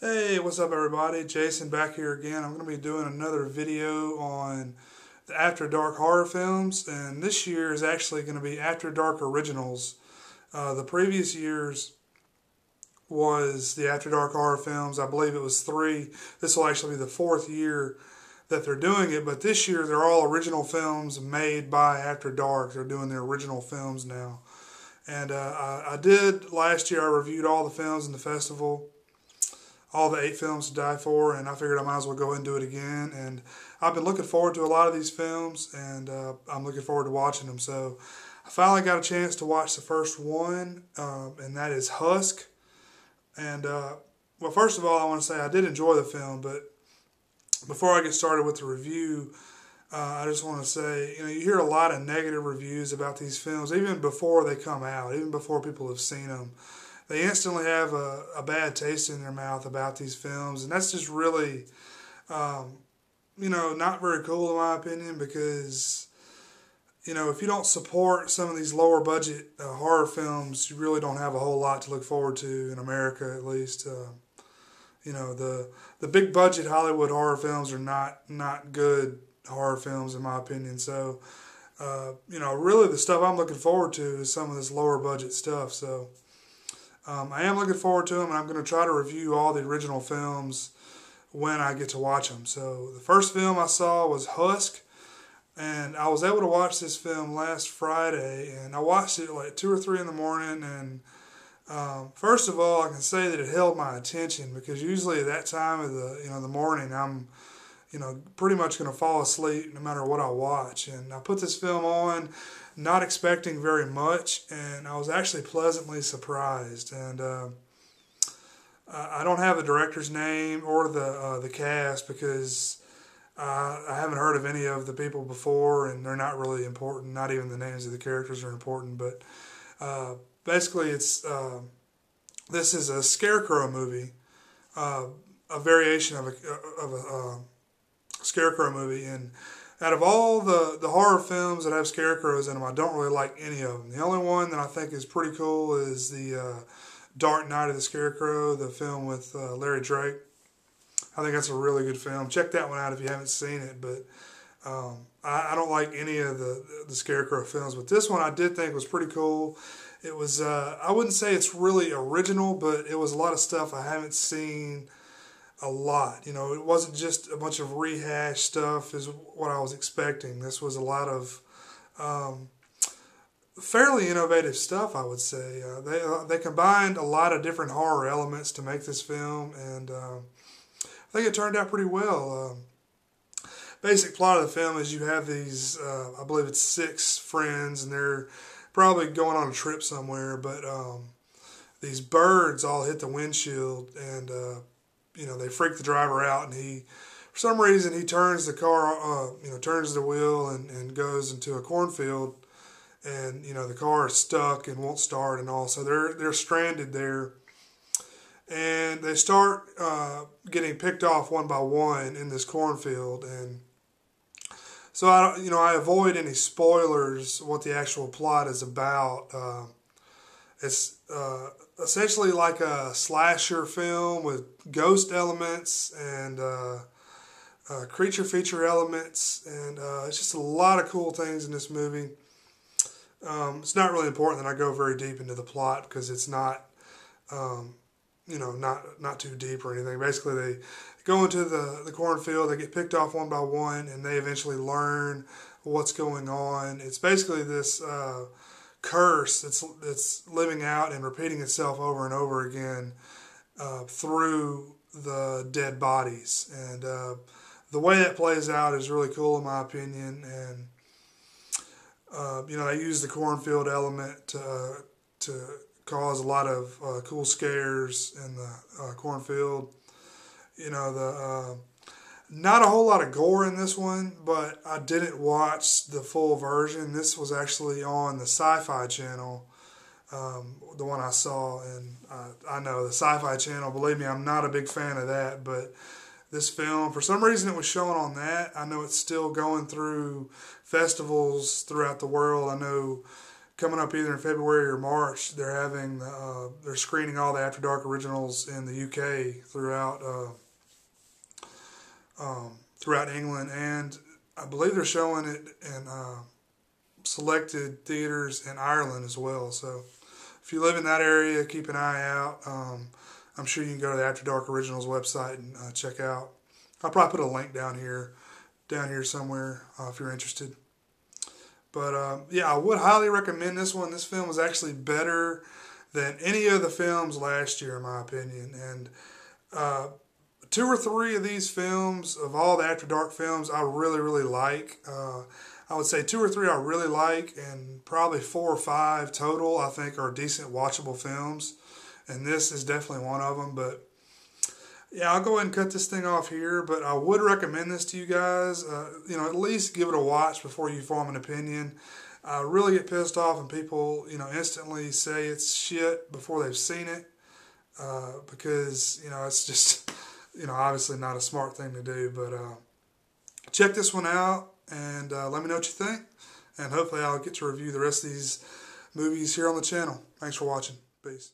Hey, what's up everybody? Jason back here again. I'm going to be doing another video on the After Dark horror films, and this year is actually going to be After Dark Originals. The previous years was the After Dark horror films. I believe it was three. This will actually be the fourth year that they're doing it, but this year they're all original films made by After Dark. They're doing their original films now. And I did last year, I reviewed all the films in the festival, all the 8 films to die for, and I figured I might as well go ahead and do it again. And I've been looking forward to a lot of these films, and I'm looking forward to watching them. So I finally got a chance to watch the first one, and that is Husk. And well, first of all, I want to say I did enjoy the film, but before I get started with the review, I just want to say, you hear a lot of negative reviews about these films, even before they come out, even before people have seen them. They instantly have a bad taste in their mouth about these films, and that's just really, not very cool in my opinion, because, if you don't support some of these lower budget horror films, you really don't have a whole lot to look forward to in America, at least. The big budget Hollywood horror films are not good horror films in my opinion. So, really the stuff I'm looking forward to is some of this lower budget stuff. So, I am looking forward to them, and I'm going to try to review all the original films when I get to watch them. So, the first film I saw was Husk, and I was able to watch this film last Friday, and I watched it like 2 or 3 in the morning, and first of all, I can say that it held my attention, because usually at that time of the morning, I'm pretty much going to fall asleep no matter what I watch. And I put this film on, not expecting very much, and I was actually pleasantly surprised. And I don't have the director's name or the cast, because I haven't heard of any of the people before, and they're not really important. Not even the names of the characters are important. But basically, this is a Scarecrow movie, a variation of a Scarecrow movie, and out of all the horror films that have scarecrows in them, I don't really like any of them. The only one that I think is pretty cool is the Dark Knight of the Scarecrow, the film with Larry Drake. I think that's a really good film. Check that one out if you haven't seen it. But I don't like any of the Scarecrow films, but this one I did think was pretty cool. It was I wouldn't say it's really original, but it was a lot of stuff I haven't seen a lot. It wasn't just a bunch of rehash stuff is what I was expecting. This was a lot of fairly innovative stuff, I would say. They combined a lot of different horror elements to make this film, and I think it turned out pretty well. Basic plot of the film is you have these, I believe it's 6 friends, and they're probably going on a trip somewhere, but these birds all hit the windshield, and they freak the driver out, and for some reason, he turns the car, turns the wheel and goes into a cornfield, and the car is stuck and won't start and all. So they're stranded there, and they start getting picked off one by one in this cornfield. And so I avoid any spoilers what the actual plot is about. It's essentially like a slasher film with ghost elements and creature feature elements, and it's just a lot of cool things in this movie. It's not really important that I go very deep into the plot, because it's not, not too deep or anything. Basically, they go into the cornfield, they get picked off one by one, and they eventually learn what's going on. It's basically this curse that's living out and repeating itself over and over again through the dead bodies, and the way that plays out is really cool in my opinion. And they use the cornfield element to cause a lot of cool scares in the cornfield. Not a whole lot of gore in this one, but I didn't watch the full version. This was actually on the Sci-Fi Channel, the one I saw, and I know the Sci-Fi Channel, believe me, I'm not a big fan of that, but this film, for some reason it was shown on that. I know it's still going through festivals throughout the world. I know coming up either in February or March, they're screening all the After Dark originals in the UK throughout England, and I believe they're showing it in selected theaters in Ireland as well. So if you live in that area, keep an eye out. I'm sure you can go to the After Dark Originals website and check out. I'll probably put a link down here somewhere if you're interested. But yeah, I would highly recommend this one. This film was actually better than any of the films last year, in my opinion. And 2 or 3 of these films, of all the After Dark films, I really, really like. I would say 2 or 3 I really like, and probably 4 or 5 total I think are decent watchable films. And this is definitely one of them. But yeah, I'll go ahead and cut this thing off here. But I would recommend this to you guys. At least give it a watch before you form an opinion. I really get pissed off when people, instantly say it's shit before they've seen it. Because, it's just, obviously not a smart thing to do. But check this one out and let me know what you think. And hopefully I'll get to review the rest of these movies here on the channel. Thanks for watching. Peace.